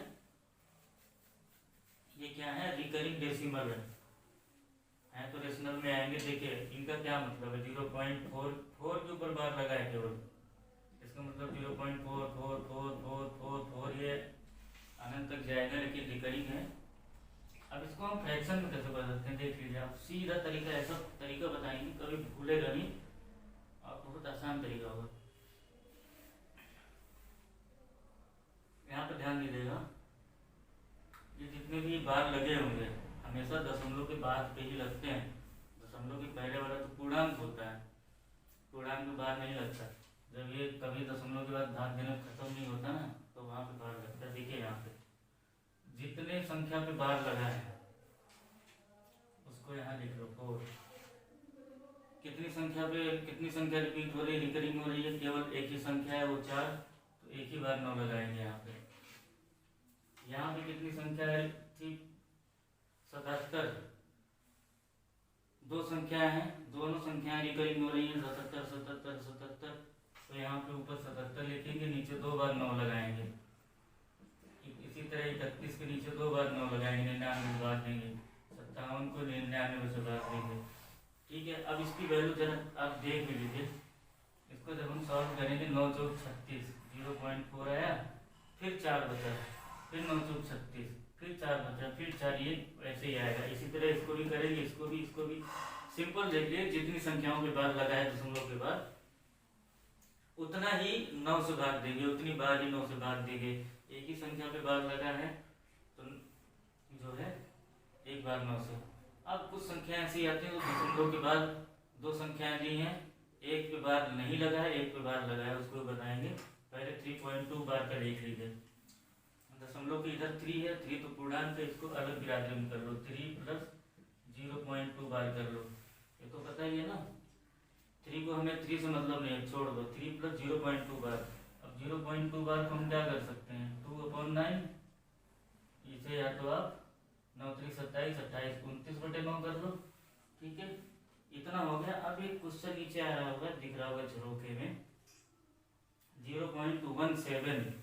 ये क्या है रिकरिंग डेसिमल है तो रेशनल में आएंगे। देखिए इनका क्या मतलब है, 0.44 के ऊपर बार लगा है केवल, इसका मतलब 0.444444 ये अनंत तक जाएगा, लेकिन रिकरिंग है। अब इसको हम फ्रैक्शन में कैसे बदलते हैं देख लीजिए आप, सीधा तरीका, ऐसा तरीका बताएंगे कभी भूलेगा नहीं, और बहुत आसान तरीका होगा। यहाँ पे ध्यान दीजिएगा, ये जितने भी बार लगे होंगे हमेशा दशमलव के बाद पे ही लगते हैं, दशमलव के पहले वाला तो पूर्णांक होता है, पूर्णांक के बाद नहीं लगता, जब ये कभी दशमलव के बाद भाग देना खत्म नहीं होता ना तो वहाँ पे बार लगता है। देखिए यहाँ पे जितने संख्या पे बार लगा है उसको यहाँ लिख लो 4, कितनी संख्या रिपीट हो रही है, रिकरिंग हो रही है, केवल एक ही संख्या है वो 4, तो एक ही बार 9 लगाएंगे यहाँ पे। यहाँ पे कितनी संख्या थी 77, दो संख्याएं हैं, दोनों संख्याएं रिकरिंग हो रही हैं 77 77 77, तो यहाँ पे ऊपर 77 लिखेंगे, नीचे 2 बार 9 लगाएंगे। इसी तरह 31 के नीचे 2 बार 9 लगाएंगे, 99 बार देंगे, 57 को 99 से बार देंगे, ठीक है। अब इसकी वैल्यू जरा आप देख लीजिए, इसको जब हम सॉल्व करेंगे 9 चौक 36, 0.4 आया, फिर 4 बचा, फिर 9 चौक 36, फिर 4 बचा, फिर 4, ये ऐसे ही आएगा। इसी तरह इसको भी करेंगे, इसको भी सिंपल देखिए, जितनी संख्याओं के बाद लगा है दशमलव के बाद उतना ही 9 से भाग देंगे, उतनी बार ही 9 से भाग देंगे। एक ही संख्या पे बार लगा है तो जो है एक बार 9 से। अब कुछ संख्या ऐसी आती है तो दशमलव के बाद दो संख्याएं दी हैं, एक पे बार नहीं लगा है, एक पे बार लगा है, उसको बताएंगे। पहले 3.2 बार का देख लीजिए, दशमलव की इधर 3 है, 3 तो पूर्णांक है, इसको अलग बिरादरी में कर लो, 3 प्लस 0.2 बार कर लो, ये तो पता ही है ना। 3 को हमें 3 से मतलब नहीं है, छोड़ दो, 3 प्लस 0.2 बार। अब 0.2 बार को हम क्या कर सकते हैं, 2/9, इसे या तो आप 9 3 27 28 29/9 कर लो, ठीक है, इतना हो गया। अब एक क्वेश्चन नीचे आ रहा होगा, दिख रहा होगा झरोखे में, 0.17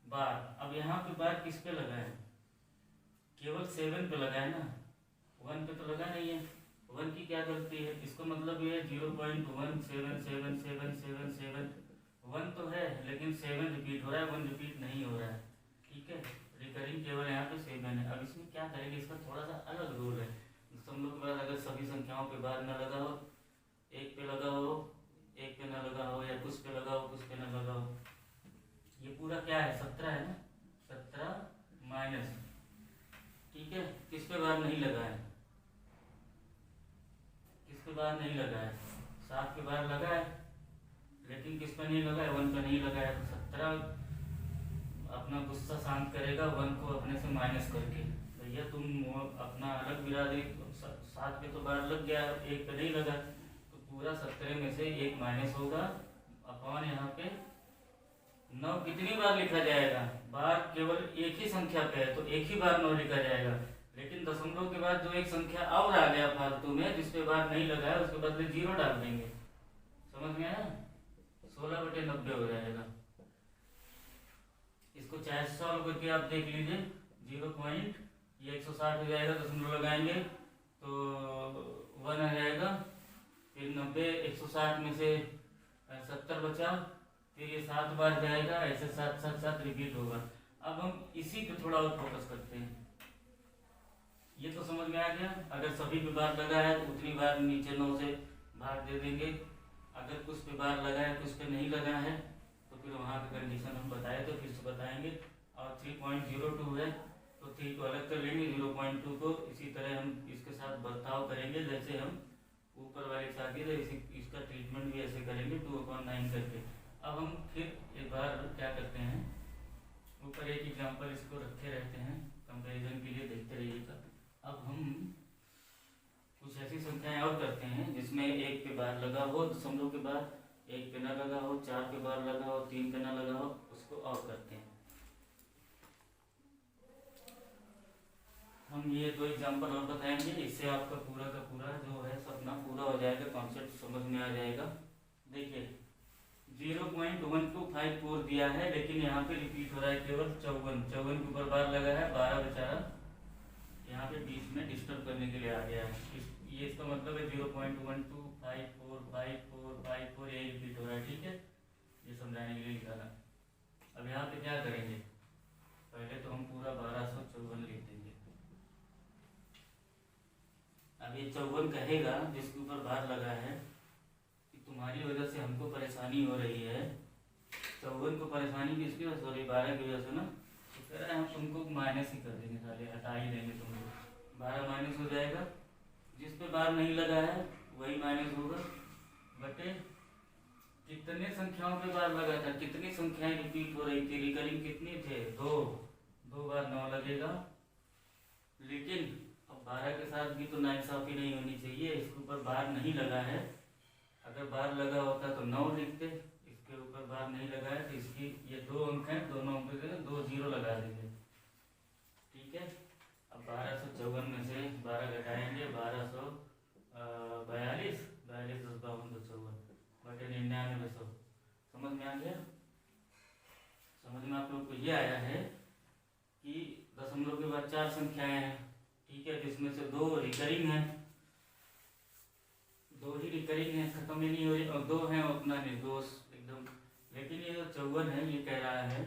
बार। अब यहाँ पे बार किस पे लगा है, केवल 7 पे लगा है ना, 1 पे तो लगा नहीं है। 1 की क्या गलती है, इसको मतलब ये 0.177777, 1 तो है लेकिन 7 रिपीट हो रहा है, 1 रिपीट नहीं हो रहा है, ठीक है, रिकरिंग केवल यहाँ पे 7 है। अब इसमें क्या करेंगे, इसका थोड़ा सा अलग रूल है। दशमलव के बाद अगर सभी संख्याओं पे बार न लगा हो, एक पे लगा हो, एक पे न लगा हो, या कुछ पे लगा हो, कुछ पे न लगा हो, ये पूरा क्या है 17 है ना, 17 माइनस, ठीक है, किस पे बार नहीं लगा है, किस पे बार नहीं लगा है, 7 पे बार लगा है, लेकिन किस पे नहीं लगा है, 1 पे नहीं लगा है। तो 17 अपना गुस्सा शांत करेगा 1 को अपने से माइनस करके, भैया तुम अपना अलग बिरादरी, 7 पे तो बार लग गया, 1 पे नहीं लगा, तो पूरा 17 में से 1 माइनस होगा अपॉन यहाँ पे 9 कितनी बार लिखा जाएगा, बार केवल एक ही संख्या पे है तो एक ही बार 9 लिखा जाएगा, लेकिन दशमलव के बाद जो एक संख्या और आ गया फालतू में जिसपे बार नहीं लगा है उसके बदले 0 डाल देंगे। समझ में आया? 16/90 हो जाएगा। इसको चाहे सॉल्व करके आप देख लीजिए। 0 पॉइंट ये 160 हो जाएगा, दशमलव लगाएंगे तो 1 आ जाएगा। फिर 90 160 में से 70 बचा, फिर ये 7 बार जाएगा, ऐसे 7 7 7 रिपीट होगा। अब हम इसी पे थोड़ा और फोकस करते हैं। ये तो समझ में आ गया। अगर सभी पे बार लगा है तो उतनी बार नीचे 9 से भाग दे देंगे। अगर कुछ पे बार लगा है कुछ पे नहीं लगा है तो फिर वहाँ का कंडीशन हम बताए तो फिर से बताएंगे। और 3.02 है तो 3 को अलग कर लेंगे, 0.2 को इसी तरह हम इसके साथ बर्ताव करेंगे जैसे हम ऊपर वाले के साथ ही इसका ट्रीटमेंट भी ऐसे करेंगे 2/9 करके। अब हम फिर एक बार क्या करते हैं, ऊपर एक एग्जाम्पल इसको रखे रहते हैं कंपेरिजन के लिए, देखते रहिएगा। अब हम कुछ ऐसी संख्याएं और करते हैं जिसमें 1 पे बार लगा हो, दशमलव के बाद 1 पे ना लगा हो, 4 पे बार लगा हो, 3 पे ना लगा हो, उसको और करते हैं। हम ये 2 एग्जाम्पल और बताएंगे, इससे आपका पूरा का पूरा जो है सपना पूरा हो जाएगा, कॉन्सेप्ट समझ में आ जाएगा। देखिए 0.1254 दिया है लेकिन यहाँ पे रिपीट हो रहा है केवल 54 के ऊपर बार लगा है, 12 बेचारा यहाँ पे बीच में डिस्टर्ब करने के लिए आ गया है। ये इसका मतलब है 0.12545454 यही रिपीट हो रहा है। ठीक है, ये समझाने के लिए निकाला। अब यहाँ पे क्या करेंगे, पहले तो हम पूरा 1254 लिख देंगे। अब ये 54 कहेगा जिसके ऊपर बार लगा है कि तुम्हारी वजह से हमको परेशानी हो रही है। 54 को परेशानी किसकी वजह से हो रही? 12 की वजह से ना। तो कह रहा है हम तुमको माइनस ही कर देंगे, साले हटा ही देंगे तुमको। 12 माइनस हो जाएगा, जिस पे बार नहीं लगा है वही माइनस होगा, बटे कितने संख्याओं पे बार लगा था, कितनी संख्याएं रिपीट हो रही थी, रिकरिंग कितनी थे? 2 बार 9 लगेगा। लेकिन अब 12 के साथ भी तो नाइंसाफी नहीं होनी चाहिए, इसके ऊपर बार नहीं लगा है। अगर बार लगा होता तो 9 लिखते, इसके ऊपर बार नहीं लगा है तो इसकी ये 2 अंक हैं, दोनों अंकों के 2 0 लगा देंगे। ठीक है, अब 1254 में से 12 घटाएंगे, 1242 42 10 52 254 बटे 99 100। समझ में आ गया? समझ में आप लोग को ये आया है कि दशमलव के बाद 4 संख्याएं हैं। ठीक है, जिसमें से 2 रिकरिंग हैं, 2 ही रिकरिंग है, खत्म ही नहीं हो रही, और 2 हैं अपना निर्दोष एकदम। लेकिन ये जो 54 है ये कह रहा है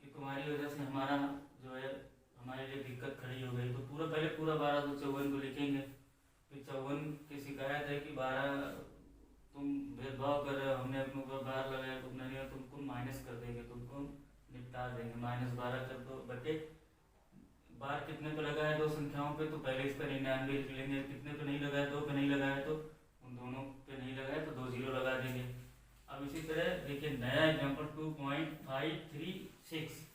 कि तुम्हारी वजह से हमारा जो है हमारे लिए दिक्कत खड़ी हो गई। तो पहले पूरा 1254 को लिखेंगे। फिर 54 की शिकायत है कि 12 तुम भेदभाव कर रहे हो, हमने अपने ऊपर बार लगाया, तुमने नहीं, तुमको माइनस कर देंगे, तुमको निपटा देंगे, -12 कर दो। बटे बार कितने पे लगा है? 2 संख्याओं पे, तो पहले इस पर 99 लिख लेंगे। कितने पे नहीं लगा है? 2 पे नहीं लगा है तो उन दोनों पे नहीं लगा है तो 2 0 लगा देंगे। अब इसी तरह देखिए नया एग्जाम्पल 2.536।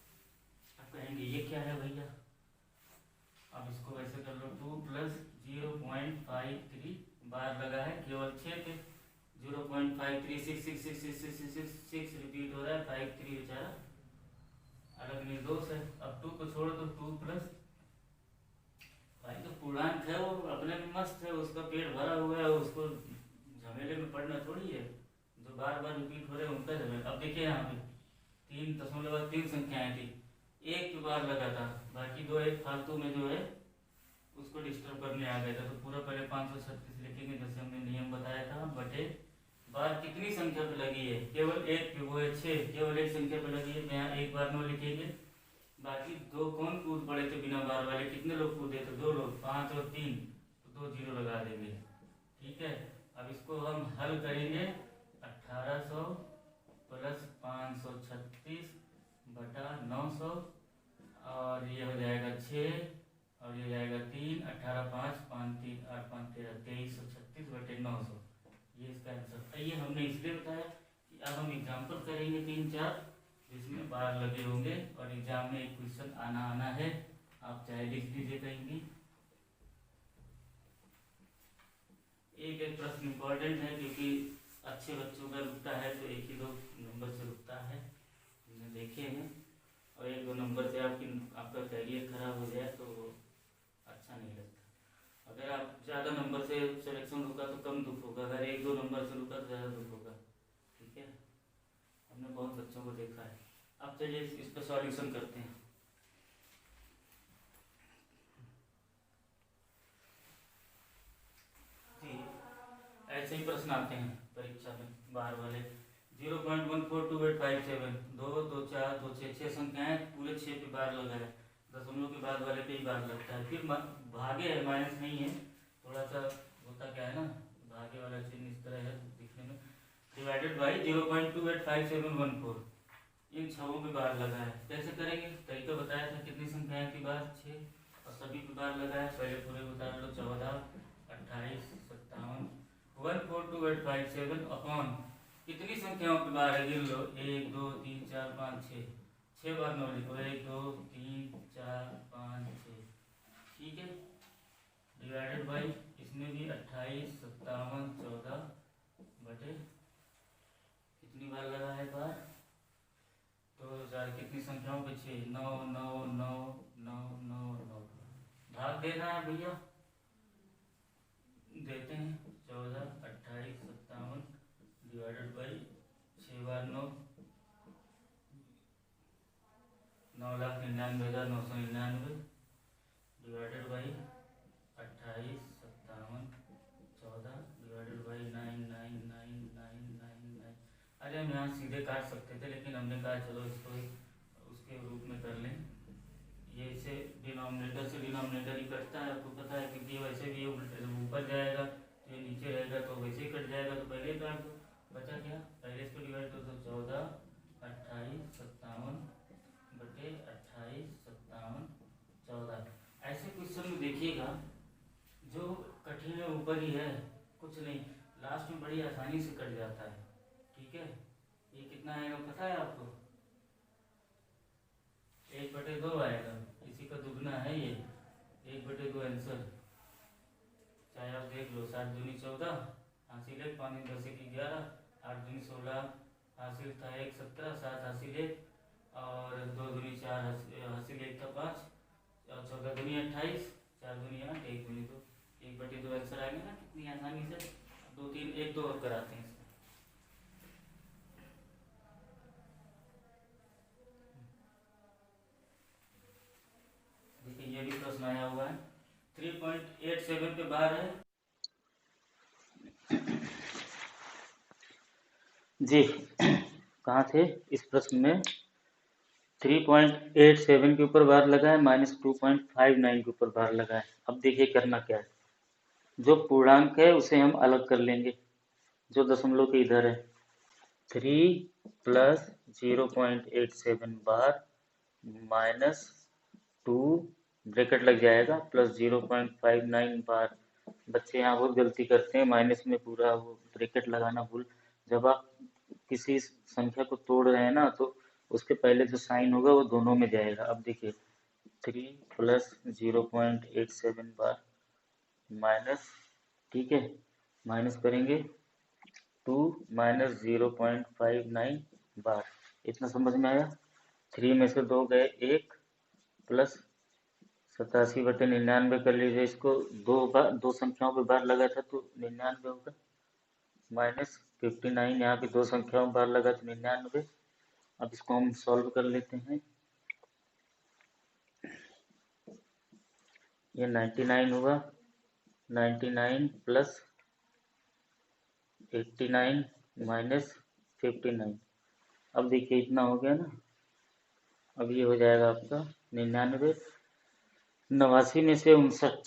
अब कहेंगे ये क्या है भैया? अब इसको वैसे कर लो, 2 + 0.53 बार लगा है केवल 6 पे, 0.53666666 रिपीट हो रहा है, 53 बेचारा अलग निर्दोष है। अब 2 को छोड़ दो, 2 प्लस भाई तो पूर्णांक है, वो अपने में मस्त है, उसका पेट भरा हुआ है, उसको झमेले में पड़ना थोड़ी है। जो बार बार रिपीट हो रहे हैं उनका झमेला। अब देखिए यहाँ पे 3 संख्याएं थी, 1 पे बार लगा था, बाकी 2 एक फालतू में जो है उसको डिस्टर्ब करने आ गया था। तो पूरा पहले 536 लिखेंगे जैसे हमने नियम बताया था, बटे बार कितनी संख्या पे लगी है? केवल 1 पे, वो है 6, केवल 1 संख्या पे लगी है तो यहाँ 1 बार 9 लिखेंगे। बाकी 2 कौन कूद पड़े थे बिना बार वाले? कितने लोग कूदे थे? 2 लोग, 5 और 3, तो 2 0 लगा देंगे। ठीक है, अब इसको हम हल करेंगे। 1800 + 536 बटा 900 और ये हो जाएगा 6 और ये जाएगा 3, 18 5 5 3 8 5 13 2336 बटे 900। ये इसका आंसर। ये हमने इसलिए बताया कि अब हम एग्जाम्पल करेंगे 3-4 जिसमें बार लगे होंगे और एग्जाम में एक क्वेश्चन आना है, आप चाहे लिख दीजिए कहीं भी। एक प्रश्न इम्पोर्टेंट है क्योंकि अच्छे बच्चों का रुकता है तो 1 ही 2 नंबर से रुकता है, हमने देखे हैं, और 1-2 नंबर से आपका कैरियर खराब हो जाए तो बच्चों को देखा है। अब चलिए इस पर सॉल्यूशन करते हैं। जी, ऐसे ही प्रश्न आते हैं परीक्षा में बाहर वाले। 0.142857 2 2 4 2 6 6 संख्याएं पूरे 6 पे बार लगा है, दशमलव के बाद वाले पे ही बार लगता है। फिर भागे है, माइनस नहीं है, थोड़ा सा होता क्या है ना, भागे वाला चिन्ह इस तरह है दिखने में। डिवाइडेड बाई 0.285714, इन छहों पे बार लगा है। कैसे करेंगे, तरीका बताया था, कितनी संख्याएं की बार 6 और सभी पे बार लगा है। पहले पूरे बता लो, 14 28 57 14287 अपॉन कितनी संख्याओं पे बार है, गिन लो, 1 2 3 4 5 6, 6 बार 9 लिखो, 1 2 3 4 5 6, ठीक है। डिवाइडेड बाई इसमें भी 28 57 14 बटे कितनी बार लगा है बार, 2000, कितनी संख्याओं पे 6, 9 9 9 9 9 9, भाग देना है भैया, देते हैं। 14 28 57 divided by 6 bar 9, 9,99,999 divided by 28 57 14 divided by 99999। अरे हम यहाँ सीधे काट सकते थे, लेकिन हमने कहा चलो इसको उसके रूप में कर लें। ये इसे डिनोमिनेटर से डिनोमिनेटर ही कटता है, आपको पता है, क्योंकि वैसे भी ये ऊपर जाएगा तो ये नीचे रहेगा, तो वैसे ही कट जाएगा, तो पहले ही काट दो। बचा क्या, पहले इसको डिवाइड कर दो, 14 28 57 बटे 28 57 14। ऐसे क्वेश्चन में देखिएगा जो कठिन है ऊपर ही है, कुछ नहीं, लास्ट में बड़ी आसानी से कट जाता है, ठीक है। ये कितना आएगा पता है आपको, 1/2 आएगा, इसी का दुगना है ये, 1/2 आंसर। चाहे आप देख लो, 7 दूनी 14 हासिल 1, 5 10 की 11, 8 दूनी 16 हासिल था 1 17, 7 हासिल 1 और 2 दूनी 4 हासिल 1 था 5 और 14 दूनी 28, 4 दूनी 8, 1 दूनी 2, 1/2 आंसर आएगा ना, कितनी आसानी से। 2 3 1 2 और कराते हैं। देखिए ये भी प्रश्न आया हुआ है, 3.87 पे बार है जी। कहाँ थे इस प्रश्न में, 3.87 के ऊपर बार लगा है, -2.59 के ऊपर बार लगा है। अब देखिए करना क्या है, जो पूर्णांक है उसे हम अलग कर लेंगे, जो दशमलव के इधर है, 3 + 0.87 बार -2 ब्रैकेट लग जाएगा प्लस 0.59 बार। बच्चे यहाँ बहुत गलती करते हैं, माइनस में पूरा वो ब्रैकेट लगाना भूल, जब आप किसी संख्या को तोड़ रहे हैं ना, तो उसके पहले जो साइन होगा वो दोनों में जाएगा। अब देखिए 3 + 0.87 बार माइनस, ठीक है, माइनस करेंगे 2 - 0.59 बार, इतना समझ में आया। 3 में से 2 गए 1 प्लस 87/99 कर लीजिए, इसको दो संख्याओं पे बार लगा था तो 99 होगा, -59, यहाँ पे दो संख्याओं में बार लगा तो 99। अब इसको हम सॉल्व कर लेते हैं, ये 99 हुआ, 99 + 89 - 59। अब देखिए इतना हो गया ना, अब ये हो जाएगा आपका 99, 89 में से 59,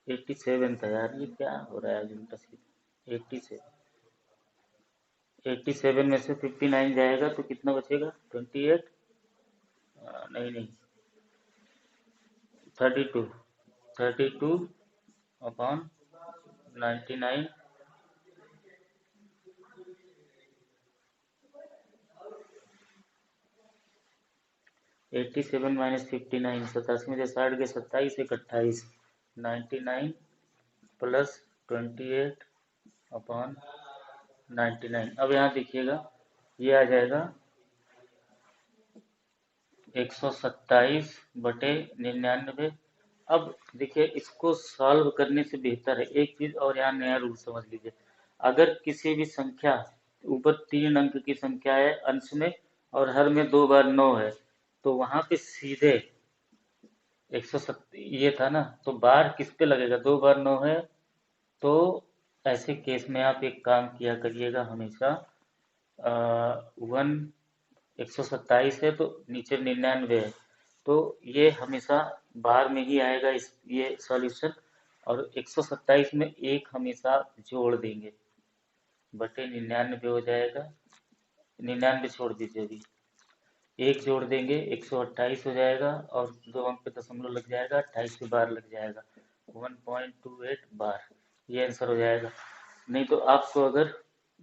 87 था यार, ये क्या हो रहा है उल्टा सीधा, 87 में से 59 जाएगा तो कितना बचेगा, 28, नहीं 32 अपॉन 99, 87 - 59, 87 में से 60 के 27, 1 28, 99 + 28 अपॉन 99। अब यहाँ देखिएगा ये आ जाएगा 127/99। अब देखिए इसको सॉल्व करने से बेहतर है एक चीज, और यहाँ नया रूल समझ लीजिए, अगर किसी भी संख्या ऊपर 3 अंक की संख्या है अंश में और हर में 2 बार 9 है, तो वहां पे सीधे 170 ये था ना, तो बार किस पे लगेगा, 2 बार 9 है। तो ऐसे केस में आप एक काम किया करिएगा हमेशा, वन 127 है तो नीचे 99 है, तो ये हमेशा बार में ही आएगा इस ये सॉल्यूशन। और 127 में एक हमेशा जोड़ देंगे, बटे 99 हो जाएगा, 99 छोड़ दीजिए अभी, एक जोड़ देंगे 128 हो जाएगा, और 2 अंक पे दशमलव लग जाएगा, 28 पे बार लग जाएगा, 1.28 बार, ये आंसर हो जाएगा। नहीं तो आपको अगर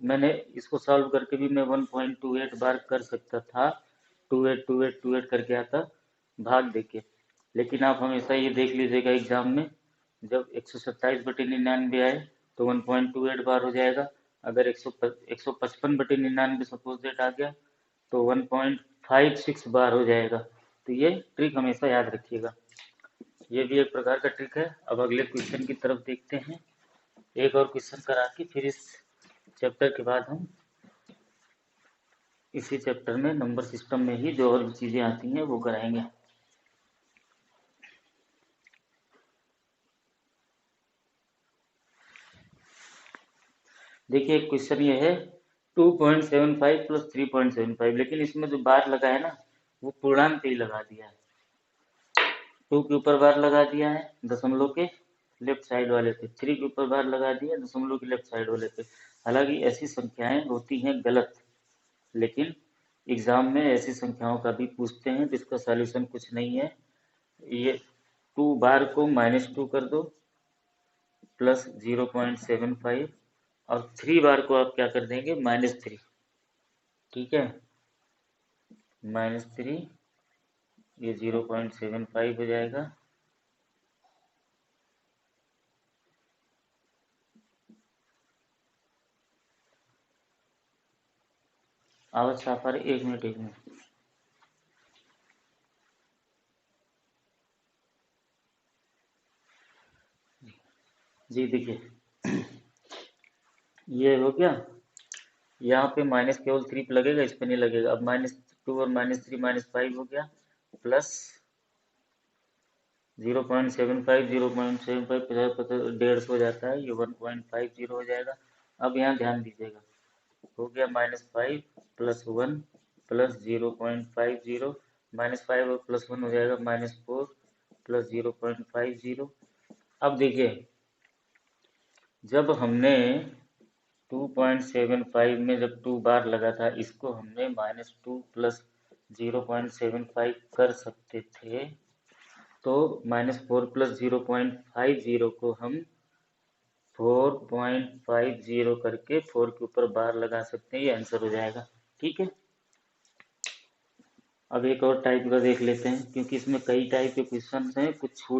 मैंने इसको सॉल्व करके भी मैं 1.28 बार कर सकता था, 28 करके आता भाग देके, लेकिन आप हमेशा ये देख लीजिएगा एग्जाम में, जब 127/99 आए तो 1.28 बार हो जाएगा। अगर 155/99 सपोज डेट आ गया तो 1.56 बार हो जाएगा। तो ये ट्रिक हमेशा याद रखिएगा, ये भी एक प्रकार का ट्रिक है। अब अगले क्वेश्चन की तरफ देखते हैं, एक और क्वेश्चन करा के फिर इस चैप्टर के बाद हम इसी चैप्टर में नंबर सिस्टम में ही जो और भी चीजें आती हैं वो कराएंगे। देखिए क्वेश्चन ये है 2.75 प्लस 3.75, लेकिन इसमें जो बार लगा है ना वो पूर्णांक पे ही लगा दिया है, 2 के ऊपर बार लगा दिया है दशमलव के लेफ्ट साइड वाले पे, 3 के ऊपर बार लगा दिया दशमलव के लेफ्ट साइड वाले पे। हालांकि ऐसी संख्याएं होती हैं गलत, लेकिन एग्जाम में ऐसी संख्याओं का भी पूछते हैं, तो इसका सॉल्यूशन कुछ नहीं है। ये 2 बार को -2 कर दो प्लस 0.75, और 3 बार को आप क्या कर देंगे -3, ठीक है, -3, ये 0.75 हो जाएगा। आवाज साफ आ रही, 1 मिनट। जी देखिए ये हो गया, यहाँ पे माइनस केवल 3 पे लगेगा, इस पे नहीं लगेगा। अब -2 और -3 -5 हो गया, प्लस 0.75, 0.75 50 50 150 हो जाता है, ये 1.50 हो जाएगा। अब यहाँ ध्यान दीजिएगा, हो गया -5 प्लस 1 प्लस 0.50, -5 और +1 हो जाएगा -4 प्लस 0.50। अब देखिए जब हमने 2.75 में जब 2 बार लगा था, इसको हमने -2 प्लस 0.75 कर सकते थे, तो -4 प्लस 0.50 को हम 4.50 करके 4 के ऊपर बार लगा सकते हैं, ये आंसर हो जाएगा। ठीक है, अब एक और टाइप का देख लेते हैं, क्योंकि इसमें कई टाइप के क्वेश्चन हैं, कुछ छूट